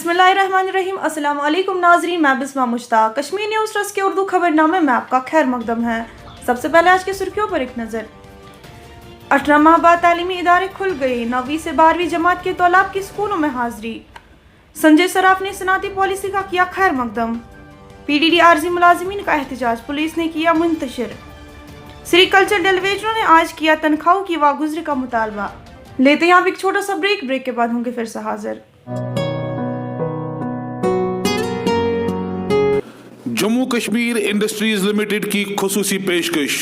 बिस्मिल्लाहिर्रहमानिर्रहीम। अस्सलाम वालेकुम नाजरीन, मैं बिस्मा मुश्ताक। कश्मीर न्यूज़ ट्रस्ट के उर्दू खबरनामे में आपका खैर मकदम है। सबसे पहले आज की सुर्खियों पर एक नज़र। 18 माह बाद तालीमी इदारे खुल गए, 9वीं से 12वीं जमात के तौलाब की स्कूलों में हाजिरी। संजय सराफ ने सनाती पॉलिसी का किया खैर मकदम। PDD आर्जी मुलाजिमीन का एहतजाज पुलिस ने किया मुंतशिर। सेरिकल्चर डेलीवेटरों ने आज किया तनख्वाहों की वागुजरी का मुतालबा। लेते हैं आप एक छोटा सा ब्रेक के बाद होंगे फिर से हाजिर। जम्मू कश्मीर इंडस्ट्रीज लिमिटेड की खुसूसी पेशकश।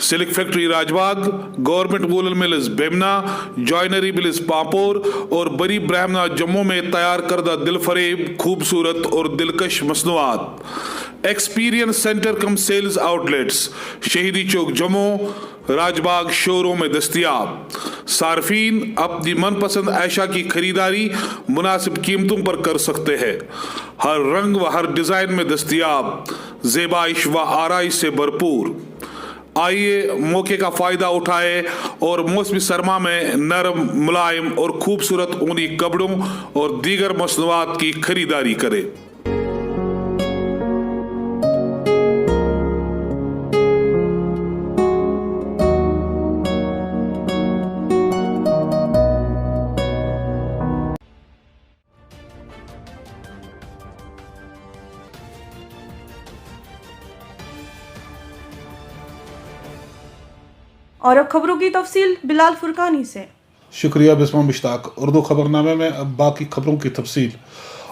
Silk factory Rajbagh, government woollen mills Bemina, joinery mills Pampore और बरी ब्राह्मणा जम्मू में तैयार करदा दिलफरेब, खूबसूरत और दिलकश मसनूआत। एक्सपीरियंस सेंटर कम सेल्स आउटलेट्स शहीदी चौक जम्मू, राजबाग शोरों में दस्तियाब। सार्फिन अपनी मनपसंद ऐशा की खरीदारी मुनासिब कीमतों पर कर सकते हैं। हर रंग व हर डिजाइन में दस्तियाब, ज़ेबाइश व आराइश से भरपूर। आइए मौके का फायदा उठाए और मौसमी सरमा में नरम, मुलायम और खूबसूरत ऊनी कपड़ों और दीगर मसनूआत की खरीदारी करें। और अब खबरों की तफसील बिलाल फुरकानी से। शुक्रिया बिस्मा मुश्ताक। उर्दू खबरनामे में अब बाकी खबरों की तफसील।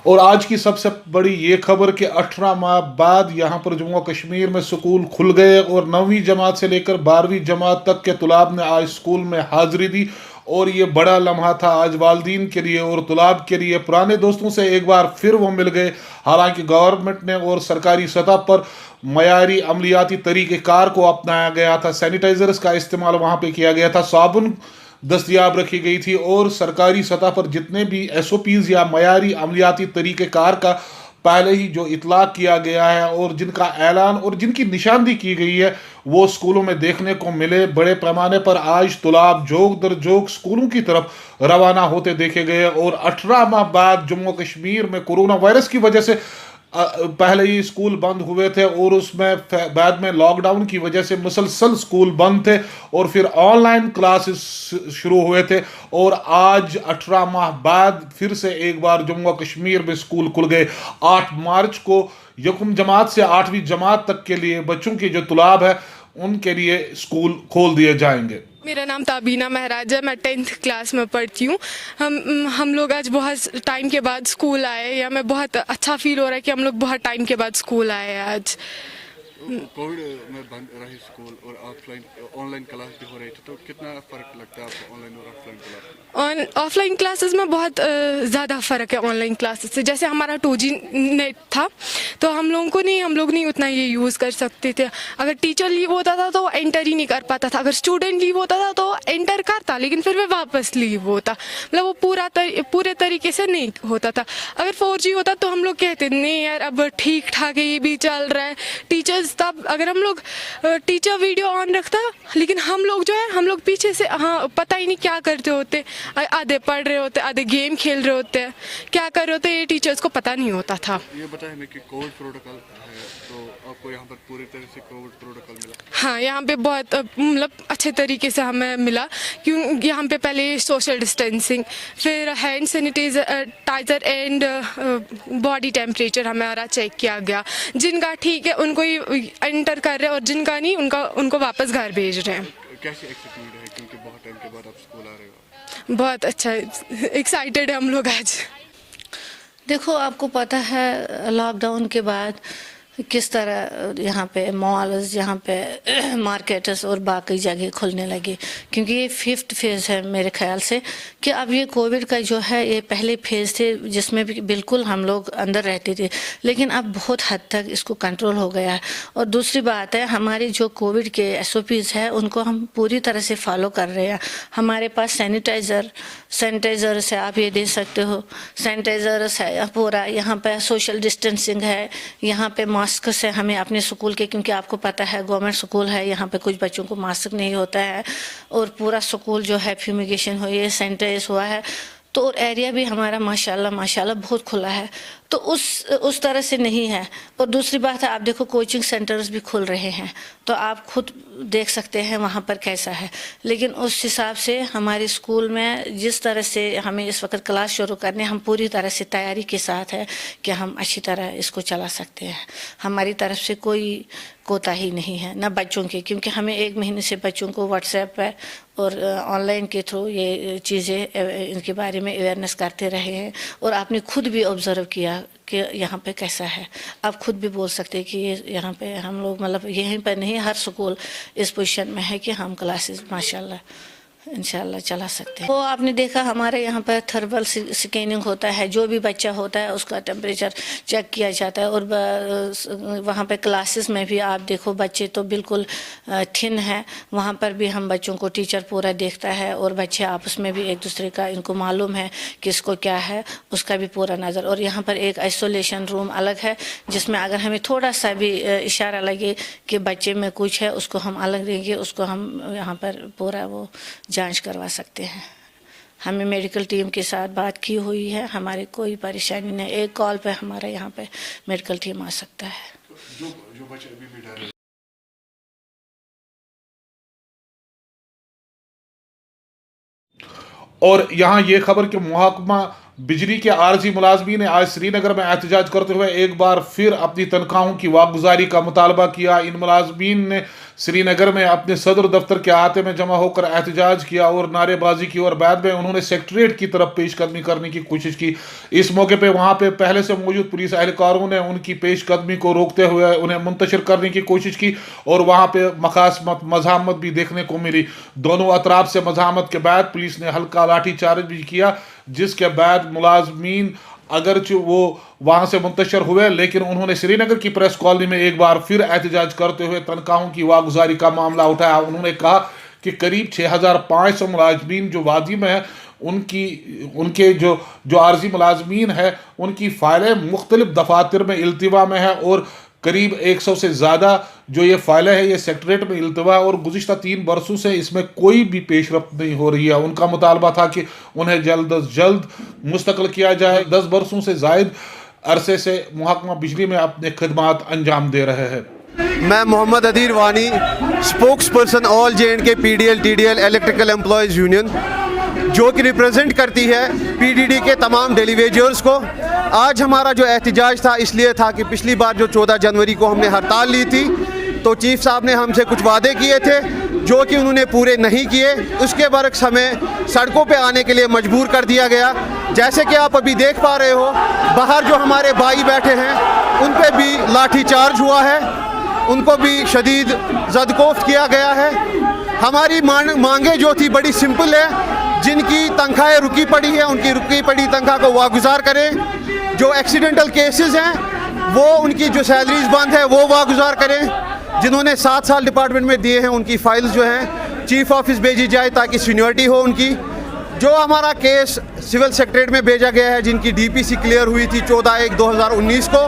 और आज की सबसे बड़ी ये खबर कि 18 माह बाद यहाँ पर जम्मू कश्मीर में स्कूल खुल गए और 9वीं जमात से लेकर 12वीं जमात तक के तुलाब ने आज स्कूल में हाजिरी दी। और ये बड़ा लम्हा था आज वालिदीन के लिए और तुलाब के लिए। पुराने दोस्तों से एक बार फिर वो मिल गए। हालांकि गवर्नमेंट ने और सरकारी सतह पर मयारी अमलियाती तरीक़ेकार को अपनाया गया था। सैनिटाइजर्स का इस्तेमाल वहाँ पे किया गया था, साबुन दस्तयाब रखी गई थी और सरकारी सतह पर जितने भी SOPs या मयारी अमलियाती तरीक़ेकार का पहले ही जो इतलाक किया गया है और जिनका ऐलान और जिनकी निशानदी की गई है वो स्कूलों में देखने को मिले। बड़े पैमाने पर आज तुलाब जोक दर जोक स्कूलों की तरफ रवाना होते देखे गए। और 18 माह बाद जम्मू कश्मीर में कोरोना वायरस की वजह से पहले ही स्कूल बंद हुए थे और उसमें बाद में लॉकडाउन की वजह से मुसलसल स्कूल बंद थे और फिर ऑनलाइन क्लासेस शुरू हुए थे। और आज 18 माह बाद फिर से एक बार जम्मू कश्मीर में स्कूल खुल गए। 8 मार्च को यकम जमात से 8वीं जमात तक के लिए बच्चों की जो तुलाब है उनके लिए स्कूल खोल दिए जाएंगे। मेरा नाम ताबीना महराज है, मैं 10th क्लास में पढ़ती हूँ। हम लोग आज बहुत टाइम के बाद स्कूल आए, या मैं बहुत अच्छा फील हो रहा है कि हम लोग बहुत टाइम के बाद स्कूल आए हैं आज। कोविड में बंद रही स्कूल और ऑनलाइन क्लास भी हो रही थी, तो कितना फ़र्क लगता है आपको ऑनलाइन और ऑफलाइन क्लास? ऑफलाइन क्लासेस में बहुत ज़्यादा फ़र्क है ऑनलाइन क्लासेस से। जैसे हमारा 2G नेट था तो हम लोग नहीं उतना ये यूज़ कर सकते थे। अगर टीचर लीव होता था तो वो एंटर ही नहीं कर पाता था। अगर स्टूडेंट लीव होता था तो एंटर करता, लेकिन फिर वह वापस लीव होता, मतलब वो पूरे तरीके से नहीं होता था। अगर 4G होता तो हम लोग कहते नहीं यार अब ठीक ठाक है, ये भी चल रहा है। टीचर्स तब अगर हम लोग टीचर वीडियो ऑन रखता, लेकिन हम लोग पीछे से पता ही नहीं क्या करते होते, आधे पढ़ रहे होते, आधे गेम खेल रहे होते, क्या कर रहे होते ये टीचर्स को पता नहीं होता था। ये बताएं हमें कि कोविड प्रोटोकॉल है, तो आपको यहाँ पर पूरी तरह से कोविड प्रोटोकॉल मिला? हाँ, यहाँ पे बहुत मतलब अच्छे तरीके से हमें मिला, क्यों यहाँ पे पहले सोशल डिस्टेंसिंग, फिर hand sanitiser and body temperature हमारा चेक किया गया। जिनका ठीक है उनको ही एंटर कर रहे हैं और जिनका नहीं उनको वापस घर भेज रहे हैं। कैसी एक्साइटमेंट है क्योंकि बहुत टाइम के बाद आप स्कूल आ रहे हो? बहुत अच्छा एक्साइटेड है हम लोग आज। देखो, आपको पता है लॉकडाउन के बाद किस तरह यहाँ पे मॉल्स, यहाँ पे मार्केट्स और बाकी जगह खुलने लगी, क्योंकि ये 5th फेज़ है मेरे ख्याल से। कि अब ये कोविड का जो है ये पहले फेज़ थे जिसमें भी बिल्कुल हम लोग अंदर रहते थे, लेकिन अब बहुत हद तक इसको कंट्रोल हो गया है। और दूसरी बात है, हमारी जो कोविड के SOPs है उनको हम पूरी तरह से फॉलो कर रहे हैं। हमारे पास सैनिटाइज़र से आप ये दे सकते हो, सैनिटाइज़र है पूरा, यहाँ पे सोशल डिस्टेंसिंग है, यहाँ पे मास्क से हमें अपने स्कूल के, क्योंकि आपको पता है गवर्नमेंट स्कूल है, यहाँ पे कुछ बच्चों को मास्क नहीं होता है और पूरा स्कूल जो है फ्यूमिगेशन हुई है, सैनिटाइज हुआ है। तो और एरिया भी हमारा माशाल्लाह माशाल्लाह बहुत खुला है, तो उस तरह से नहीं है। और दूसरी बात है, आप देखो कोचिंग सेंटर्स भी खुल रहे हैं, तो आप खुद देख सकते हैं वहाँ पर कैसा है। लेकिन उस हिसाब से हमारे स्कूल में जिस तरह से हमें इस वक्त क्लास शुरू करने, हम पूरी तरह से तैयारी के साथ है कि हम अच्छी तरह इसको चला सकते हैं। हमारी तरफ से कोई कोताही नहीं है, ना बच्चों की, क्योंकि हमें 1 महीने से बच्चों को व्हाट्सएप पे और ऑनलाइन के थ्रू ये चीज़ें इनके बारे में अवेयरनेस करते रहे हैं। और आपने खुद भी ऑब्ज़र्व किया कि यहाँ पे कैसा है, आप खुद भी बोल सकते हैं कि ये यहाँ पे हम लोग मतलब यहीं पर नहीं, हर स्कूल इस पोजीशन में है कि हम क्लासेस माशाल्लाह इंशाल्लाह चला सकते हैं। वो आपने देखा हमारे यहाँ पर थर्मल स्कैनिंग होता है, जो भी बच्चा होता है उसका टेम्परेचर चेक किया जाता है। और वहाँ पे क्लासेस में भी आप देखो बच्चे तो बिल्कुल थिन है, वहाँ पर भी हम बच्चों को टीचर पूरा देखता है और बच्चे आपस में भी एक दूसरे का इनको मालूम है किसको क्या है, उसका भी पूरा नज़र। और यहाँ पर एक आइसोलेशन रूम अलग है, जिसमें अगर हमें थोड़ा सा भी इशारा लगे कि बच्चे में कुछ है, उसको हम अलग देंगे, उसको हम यहाँ पर पूरा वो जांच करवा सकते हैं। हमें मेडिकल टीम के साथ बात की हुई है, हमारे कोई परेशानी नहीं, एक कॉल पे हमारे यहाँ पे मेडिकल टीम आ सकता है। जो बच्चे अभी भी डर रहे हैं। और यहाँ ये खबर कि महकमा बिजली के आरजी मुलाजमीन ने आज श्रीनगर में एहतजाज करते हुए एक बार फिर अपनी तनख्वाहों की वागुजारी का मुतालबा किया। इन मुलाजमीन ने श्रीनगर में अपने सदर दफ्तर के अहाते में जमा होकर एहतजाज किया और नारेबाजी की और बाद में उन्होंने सेक्रेटरीट की तरफ पेशकदमी करने की कोशिश की। इस मौके पर वहाँ पे पहले से मौजूद पुलिस एहलकारों ने उनकी पेशकदमी को रोकते हुए उन्हें मुंतशिर करने की कोशिश की और वहाँ पे मखासमत मज़ामत भी देखने को मिली। दोनों अतराफ से मज़ामत के बाद पुलिस ने हल्का लाठीचार्ज भी किया, जिसके बाद मुलाजमीन अगरचे वो वहां से मुंतशिर हुए, लेकिन उन्होंने श्रीनगर की प्रेस कॉलोनी में एक बार फिर एहतजाज करते हुए तनख्वाहों की वागुजारी का मामला उठाया। उन्होंने कहा कि करीब 6500 मुलाजमीन जो वादी में है, उनके जो आर्जी मुलाजमीन है, उनकी फाइलें मुख्तलिफ दफातर में इल्तिवा में है और करीब 100 से ज़्यादा जो ये फाइलें हैं ये सेक्रेटरीट में इल्तिवा है और गुज़िश्ता 3 बरसों से इसमें कोई भी पेशरफ्त नहीं हो रही है। उनका मुतालबा था कि उन्हें जल्द अज जल्द मुस्तकिल किया जाए। 10 बरसों से ज़ायद अरसे से महकमा बिजली में अपने खदमात अंजाम दे रहे हैं। मैं मोहम्मद अदीर वानी, spokes person all JNK PDL TDL electrical employees union, जो कि रिप्रेजेंट करती है PDD के तमाम डेली वेजर्स को। आज हमारा जो एहतजाज था इसलिए था कि पिछली बार जो 14 जनवरी को हमने हड़ताल ली थी, तो चीफ साहब ने हमसे कुछ वादे किए थे जो कि उन्होंने पूरे नहीं किए। उसके बरक्स हमें सड़कों पे आने के लिए मजबूर कर दिया गया। जैसे कि आप अभी देख पा रहे हो, बाहर जो हमारे भाई बैठे हैं उन पे भी लाठी चार्ज हुआ है, उनको भी शदीद ज़दकोफ्त किया गया है। हमारी मांगे जो थी बड़ी सिंपल है, जिनकी तनख्वाहें रुकी पड़ी है उनकी रुकी पड़ी तनख्वाह को वागुजार करें। जो एक्सीडेंटल केसेस हैं वो उनकी जो सैलरीज बंद है वो वागुजार करें। जिन्होंने 7 साल डिपार्टमेंट में दिए हैं उनकी फाइल्स जो हैं चीफ ऑफिस भेजी जाए ताकि सीनियरिटी हो उनकी। जो हमारा केस सिविल सेक्रेटरीट में भेजा गया है, जिनकी DPC क्लियर हुई थी 14/1/2019 को,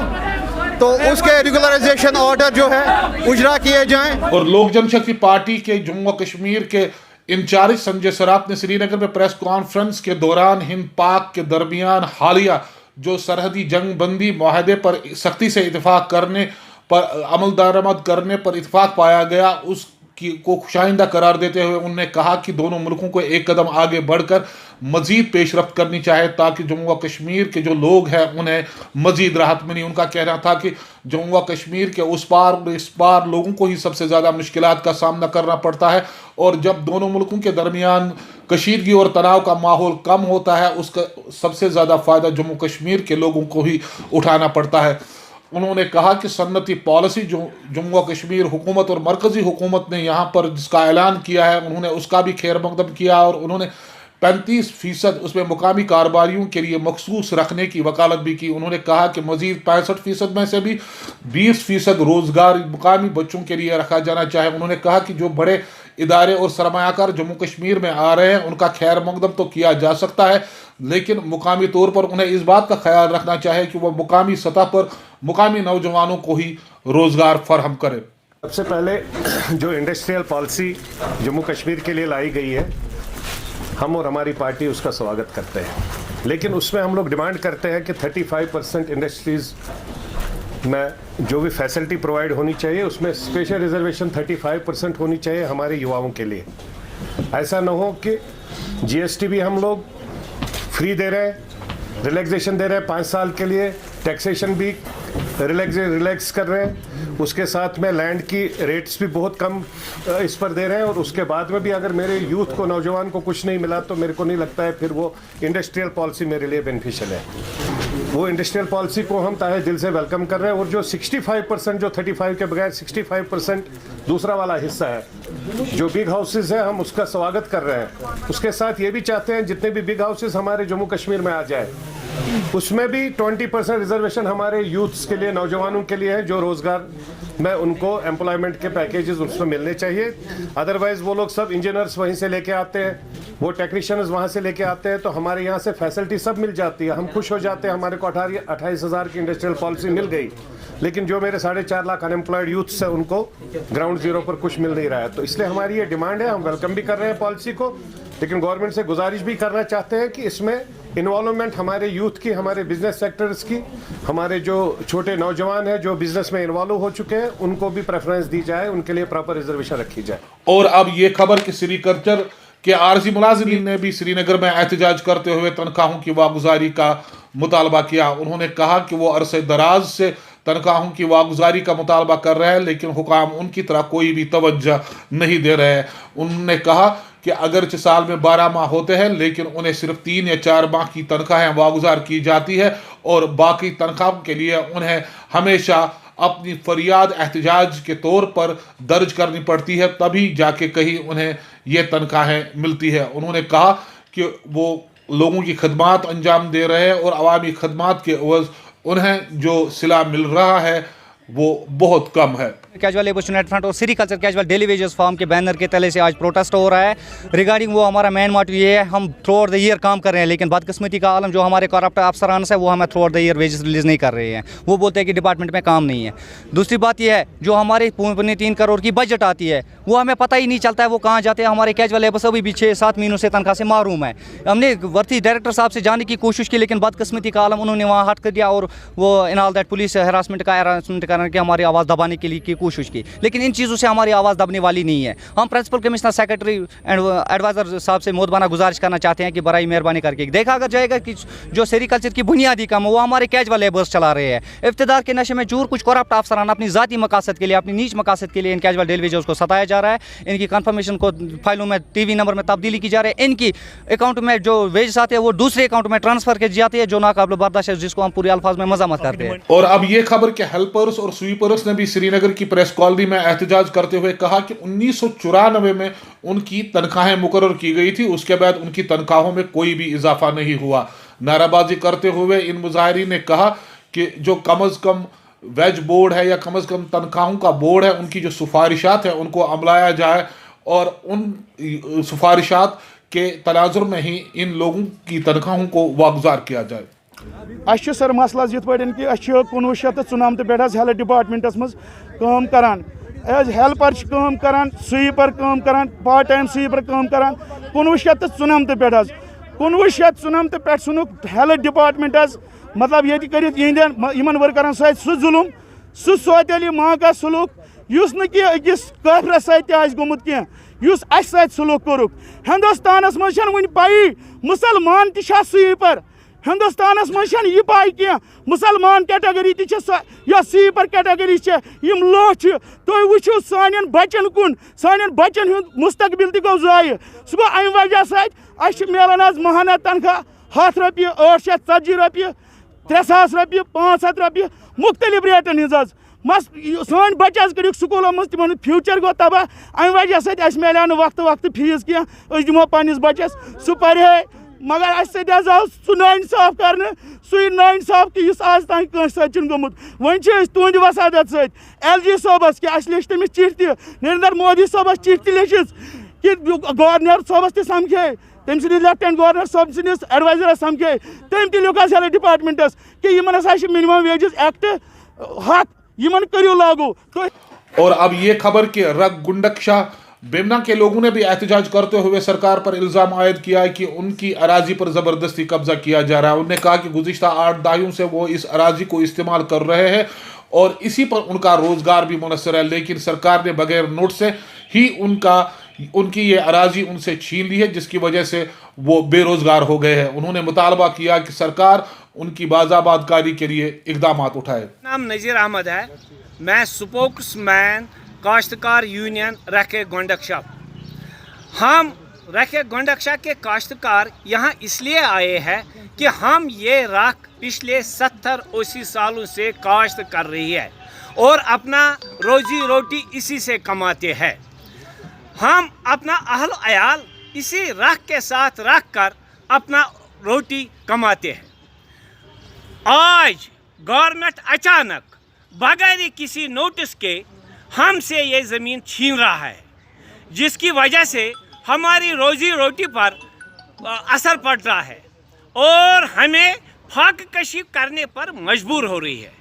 तो उसके रेगुलराइजेशन ऑर्डर जो है उजरा किए जाएं। और लोक जनशक्ति पार्टी के जम्मू कश्मीर के इंचार्ज संजय सराफ ने श्रीनगर में प्रेस कॉन्फ्रेंस के दौरान हिंद पाक के दरमियान हालिया जो सरहदी जंग बंदी माहदे पर सख्ती से इतफाक करने पर अमल दरामद करने पर इतफाक पाया गया, उसकी को खुशाइंदा करार देते हुए उन्होंने कहा कि दोनों मुल्कों को एक कदम आगे बढ़कर मजीद पेशरफ्त करनी चाहिए ताकि जम्मू कश्मीर के जो लोग हैं उन्हें मजीद राहत मिली। उनका कहना था कि जम्मू कश्मीर के उस पार इस पार लोगों को ही सबसे ज़्यादा मुश्किलात का सामना करना पड़ता है और जब दोनों मुल्कों के दरमियान कशीदगी और तनाव का माहौल कम होता है, उसका सबसे ज़्यादा फ़ायदा जम्मू कश्मीर के लोगों को ही उठाना पड़ता है। उन्होंने कहा कि सन्नती पॉलिसी जो जम्मू कश्मीर हुकूमत और मरकज़ी हुकूमत ने यहाँ पर जिसका ऐलान किया है, उन्होंने उसका भी खैर मकदम किया और उन्होंने 35% उसमें मुकामी कारोबारियों के लिए मखसूस रखने की वकालत भी की। उन्होंने कहा कि मज़ीद 65% में से भी 20% रोज़गार मुकामी बच्चों के लिए रखा जाना चाहिए। उन्होंने कहा कि जो बड़े इदारे और सरमायाकार जम्मू कश्मीर में आ रहे हैं उनका खैर मकदम तो किया जा सकता है, लेकिन मुकामी तौर पर उन्हें इस बात का ख्याल रखना चाहिए कि वह मुकामी सतह पर मुकामी नौजवानों को ही रोज़गार फराहम करें। सबसे पहले जो इंडस्ट्रियल पॉलिसी जम्मू कश्मीर के लिए लाई गई है हम और हमारी पार्टी उसका स्वागत करते हैं, लेकिन उसमें हम लोग डिमांड करते हैं कि 35% इंडस्ट्रीज़ में जो भी फैसिलिटी प्रोवाइड होनी चाहिए उसमें स्पेशल रिजर्वेशन 35% होनी चाहिए हमारे युवाओं के लिए। ऐसा ना हो कि जीएसटी भी हम लोग फ्री दे रहे हैं, रिलैक्सेशन दे रहे हैं 5 साल के लिए, टैक्सेशन भी रिलैक्स कर रहे हैं, उसके साथ में लैंड की रेट्स भी बहुत कम इस पर दे रहे हैं, और उसके बाद में भी अगर मेरे यूथ को, नौजवान को कुछ नहीं मिला तो मेरे को नहीं लगता है फिर वो इंडस्ट्रियल पॉलिसी मेरे लिए बेनिफिशियल है। वो इंडस्ट्रियल पॉलिसी को हम ताहे दिल से वेलकम कर रहे हैं, और जो 65% जो 35 के बगैर 65% दूसरा वाला हिस्सा है जो बिग हाउसेस है, हम उसका स्वागत कर रहे हैं। उसके साथ ये भी चाहते हैं जितने भी बिग हाउसेस हमारे जम्मू कश्मीर में आ जाए उसमें भी 20% रिजर्वेशन हमारे यूथ्स के लिए, नौजवानों के लिए है, जो रोजगार में उनको एम्प्लॉयमेंट के पैकेजेस उसमें मिलने चाहिए। अदरवाइज वो लोग सब इंजीनियर्स वहीं से लेके आते हैं, वो टेक्नीशियंस वहाँ से लेके आते हैं, तो हमारे यहाँ से फैसिलिटी सब मिल जाती है, हम खुश हो जाते हैं। हमारे को 28,000 की इंडस्ट्रियल पॉलिसी मिल गई, लेकिन जो मेरे 4.5 लाख अनएम्प्लॉयड यूथ्स है उनको ग्राउंड जीरो पर कुछ मिल नहीं रहा है। तो इसलिए हमारी ये डिमांड है, हम वेलकम भी कर रहे हैं पॉलिसी को, लेकिन गवर्नमेंट से गुजारिश भी करना चाहते हैं कि इसमें इन्वॉल्वमेंट हमारे यूथ की, हमारे बिजनेस सेक्टर्स की, हमारे जो छोटे नौजवान हैं जो बिजनेस में इन्वॉल्व हो चुके हैं उनको भी प्रेफरेंस दी जाए, उनके लिए प्रॉपर रिजर्वेशन रखी जाए। और अब ये खबर कि सेरीकल्चर के आरजी मुलाजिमीन ने भी श्रीनगर में एहतजाज करते हुए तनख्वाहों की वागुजारी का मुतालबा किया। उन्होंने कहा कि वो अरसे दराज से तनख्वाहों की वागुजारी का मुतालबा कर रहे हैं, लेकिन हुकाम उनकी तरह कोई भी तवज्जो नहीं दे रहे हैं। उन्होंने कहा कि अगरचे साल में 12 माह होते हैं, लेकिन उन्हें सिर्फ 3 या 4 माह की तनख्वाहें वागुजार की जाती है, और बाकी तनख्वाहों के लिए उन्हें हमेशा अपनी फरियाद एहतजाज के तौर पर दर्ज करनी पड़ती है, तभी जाके कहीं उन्हें ये तनख्वाहें मिलती है। उन्होंने कहा कि वो लोगों की खदमात अंजाम दे रहे हैं, और अवामी खदमात के एवज़ उन्हें जो सिला मिल रहा है वो बहुत कम है। कैजुअल लेबर यूनाइटेड फ्रंट और sericulture casual daily wages farm के बैनर के तले से आज प्रोटेस्ट हो रहा है। रिगार्डिंग वो हमारा मेन मोटिव ये है, हम थ्रू आउट द ईयर काम कर रहे हैं, लेकिन बदकिस्मती का आलम जो हमारे करप्ट अफसरान है वो हमें through out the year wages release नहीं कर रहे हैं। वो बोलते हैं कि डिपार्टमेंट में काम नहीं है। दूसरी बात यह है, जो हमारे 3 करोड़ की बजट आती है वो हमें पता ही नहीं चलता है वो कहाँ जाते हैं। हमारे कैजुअल लेबर अभी भी 6-7 महीनों से तनख्वाह से महरूम है। हमने वर्ती डायरेक्टर साहब से जाने की कोशिश की, लेकिन बदकिस्मती का आलम उन्होंने वहाँ हट कर दिया, और वो in all that police harassment करने की हमारी आवाज़ दबाने के लिए की कोशिश की, लेकिन इन चीज़ों से हमारी आवाज़ दबने वाली नहीं है। हम principal commissioner, secretary and adviser साहब से मोदबाना गुजारिश करना चाहते हैं कि बराई मेहरबानी करके देखा अगर जाएगा कि जो सेरीकल्चर की बुनियादी काम है वो हमारे कैजुअल लेबर्स चला रहे हैं। इफ्तिदार के नशे में चूर कुछ करप्ट अफसरान अपनी ज़ाती मकासद के लिए, अपनी नीच मकासद के लिए इन कैजुअल डेली वेजेस को सताया जा रहा है। इनकी कंफर्मेशन को फाइलों में टीवी नंबर में तब्दीली की जा रही है। इनकी अकाउंट में जो वेजेस आते हैं वो दूसरे अकाउंट में ट्रांसफर की जाती है, जो नाकाबिल बर्दाश्त है, जिसको हम पूरे अल्फाज में मज़म्मत करते हैं। और अब ये खबर कि हेल्पर्स और स्वीपर्स ने भी श्रीनगर की प्रेस कॉलोनी में एहतजाज करते हुए कहा कि 1994 में उनकी तनख्वाहें मुकर्रर की गई थी, उसके बाद उनकी तनख्वाहों में कोई भी इजाफा नहीं हुआ। नाराबाजी करते हुए इन मुजाहिरीन ने कहा कि जो कम अज़ कम वेज बोर्ड है या कम अज़ कम तनख्वाहों का बोर्ड है, उनकी जो सिफारिशात है उनको अमलाया जाए, और उन सिफारिशात के तनाजुर में ही इन लोगों की तनख्वाहों को वागुजार किया जाए। अस सर मसला ये कि 1994 पे हेल्थ डिपार्टमेंटस मज काम करान, एज हेल्पर काम करान, स्वीपर काम करान, पार्ट टाइम स्वीपर काम करान। 1994 पे 1994 पे सुनुक हेल्थ डिपार्टमेंट मतलब ये कर वर्करन सह जुलुम, सह सोतली माँ का सलूक, युस न कि अकिस काफरस सत गोमुत कह, युस अस सत सलूक कोरुक। हिंदुस्तानस मज वन पाई मुसलमान तह स्वीपर, हिंदुस्तानस मज यह पाई कह मुसलमान कैटेगरी या स्वीपर कैटेगरी यम लोग तुम वो सान बचन कुन, सान बचन मुस्तकबिल तक गो जाय। सह गो अमि वजह सत मिलान आज महाना तनख्वाह 100 रपये, 840 रपये, 3000 रपये, 500 रपये मुख्तलिफ रेटन हज। मस सान बच्चे कर स्कूलों मज तिम फ्यूचर गो तबाह। अमि वजह सत मिले वक्त वक्त फीस कह दिमो पन्निस बच्चस सह पढ़े, मगर अस आव सह नाइंसाफ कर, सह नाइंसाफ कि आज तान कस गोमुत। वन तुंद वसादत सत LG सोबस कि अस लेच तमिस चिट्ठी, नरेंद्र मोदी सोबस चिट्ठी लेचिस कि गवर्नर सोबस तह समझे, तम सद लेफ्टिनेंट गवर्नर सब सदिस एडवाइजरस समझे, तम तह लिख हेल्थ डिपार्टमेंटस कि इन मिनिमम वेजेस एक्ट हक इन करो लागू। तो और अब ये खबर कि रग गुंडकशा बेमना के लोगों ने भी एहतजाज करते हुए सरकार पर इल्ज़ाम आयद किया है कि उनकी अराजी पर ज़बरदस्ती कब्जा किया जा रहा है। उन्होंने कहा कि गुज़िश्ता 8 दहाइयों से वो इस अराजी को इस्तेमाल कर रहे हैं और इसी पर उनका रोज़गार भी मुनस्सर है, लेकिन सरकार ने बगैर नोट से ही उनकी ये अराजी उनसे छीन ली है, जिसकी वजह से वो बेरोज़गार हो गए हैं। उन्होंने मुतालबा किया कि सरकार उनकी बाज़ाबादकारी के लिए इक़दाम उठाए। नाम नज़ीर अहमद है, मैं स्पोक्समैन काश्तकार यूनियन रखे गोंडकशा। हम रखे गोंडकशा के काश्तकार यहाँ इसलिए आए हैं कि हम ये राख पिछले 70-80 सालों से काश्त कर रही है और अपना रोजी रोटी इसी से कमाते हैं। हम अपना अहल अयाल इसी राख के साथ रख कर अपना रोटी कमाते हैं। आज गवर्नमेंट अचानक बगैर किसी नोटिस के हमसे ये ज़मीन छीन रहा है, जिसकी वजह से हमारी रोजी रोटी पर असर पड़ रहा है और हमें फाक कशी करने पर मजबूर हो रही है।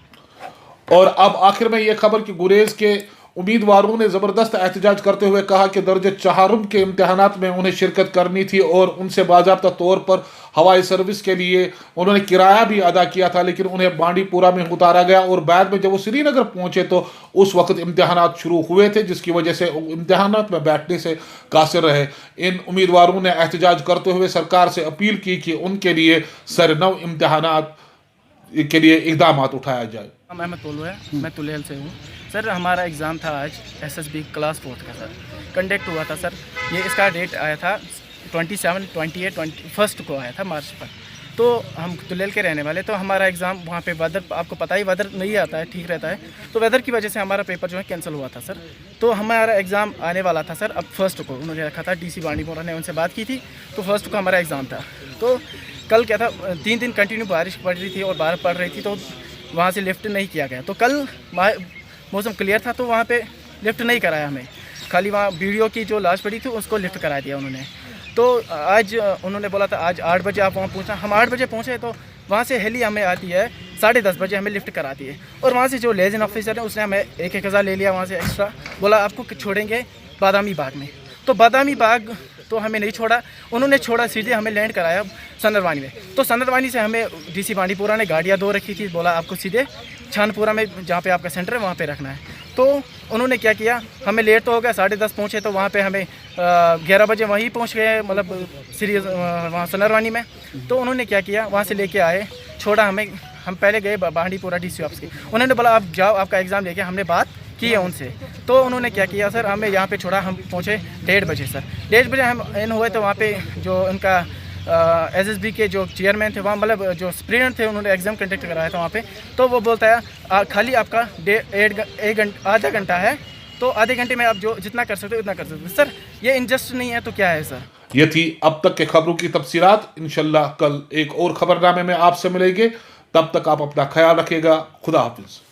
और अब आखिर में यह खबर कि गुरेज के उम्मीदवारों ने ज़बरदस्त एहतजाज करते हुए कहा कि दर्जे 4 के इम्तहानात में उन्हें शिरकत करनी थी और उनसे बाज़ाब्ता तौर पर हवाई सर्विस के लिए उन्होंने किराया भी अदा किया था, लेकिन उन्हें बांडीपुरा में उतारा गया और बाद में जब वो श्रीनगर पहुंचे तो उस वक्त इम्तहानात शुरू हुए थे, जिसकी वजह से इम्तहानात में बैठने से कासिर रहे। इन उम्मीदवारों ने एहतजाज करते हुए सरकार से अपील की कि उनके लिए सरनव इम्तहानात के लिए इक़दाम उठाया जाए। अहमद तोलू है, मैं तुलेल से हूँ सर। हमारा एग्ज़ाम था आज SSB क्लास 4 का सर, कंडक्ट हुआ था सर। ये इसका डेट आया था 27, 28, 21 को आया था मार्च पर। तो हम तुलेल के रहने वाले, तो हमारा एग्ज़ाम वहाँ पे वेदर, आपको पता ही वेदर नहीं आता है, ठीक रहता है, तो वेदर की वजह से हमारा पेपर जो है कैंसिल हुआ था सर। तो हमारा एग्ज़ाम आने वाला था सर, अब 1 को उन्होंने रखा था। DC बांडीपुरा ने उनसे बात की थी, तो 1 को हमारा एग्ज़ाम था। तो कल क्या था, 3 दिन कंटिन्यू बारिश पड़ रही थी और बर्फ़ पड़ रही थी, तो वहाँ से लिफ्ट नहीं किया गया। तो कल मौसम क्लियर था, तो वहाँ पे लिफ्ट नहीं कराया हमें, खाली वहाँ वीडियो की जो लाश पड़ी थी उसको लिफ्ट करा दिया उन्होंने। तो आज उन्होंने बोला था आज 8 बजे आप वहाँ पहुँचना। हम 8 बजे पहुँचे, तो वहाँ से हेली हमें आती है 10:30 बजे, हमें लिफ्ट कराती है। और वहाँ से जो लेजन ऑफिसर है उसने हमें 1,000 ले लिया वहाँ से एक्स्ट्रा, बोला आपको छोड़ेंगे बादामी बाग में। तो बादामी बाग तो हमें नहीं छोड़ा, उन्होंने छोड़ा सीधे हमें लैंड कराया सनरवानी में। तो सनरवानी से हमें DC बांडीपुरा ने गाड़ियाँ 2 रखी थी, बोला आपको सीधे छानपुरा में जहाँ पे आपका सेंटर है वहाँ पे रखना है। तो उन्होंने क्या किया, हमें लेट तो हो गया, 10:30 पहुँचे, तो वहाँ पे हमें 11 बजे वहीं पहुँच गए, मतलब वहाँ सनरवानी में। तो उन्होंने क्या किया, वहाँ से लेके आए, छोड़ा हमें। हम पहले गए बांडीपुरा DC ऑफिस की, उन्होंने बोला आप जाओ आपका एग्ज़ाम लेके। हमने बात की है उनसे, तो उन्होंने क्या किया सर, हमें यहाँ पे छोड़ा। हम पहुँचे 1:30 बजे सर। 1:30 बजे हम इन हुए, तो वहाँ पे जो उनका SSB के जो चेयरमैन थे, वहाँ मतलब जो स्टूडेंट थे, उन्होंने एग्ज़ाम कंडक्ट कराया था वहाँ पे। तो वो बोलता है खाली आपका आधा घंटा है, तो आधे घंटे में आप जो जितना कर सकते हो उतना कर सकते हो। सर ये इनजस्ट नहीं है तो क्या है सर? ये थी अब तक के खबरों की तफसीलात। इंशाल्लाह कल एक और खबरनामे में आपसे मिलेंगे, तब तक आप अपना ख्याल रखिएगा। खुदा हाफिज़।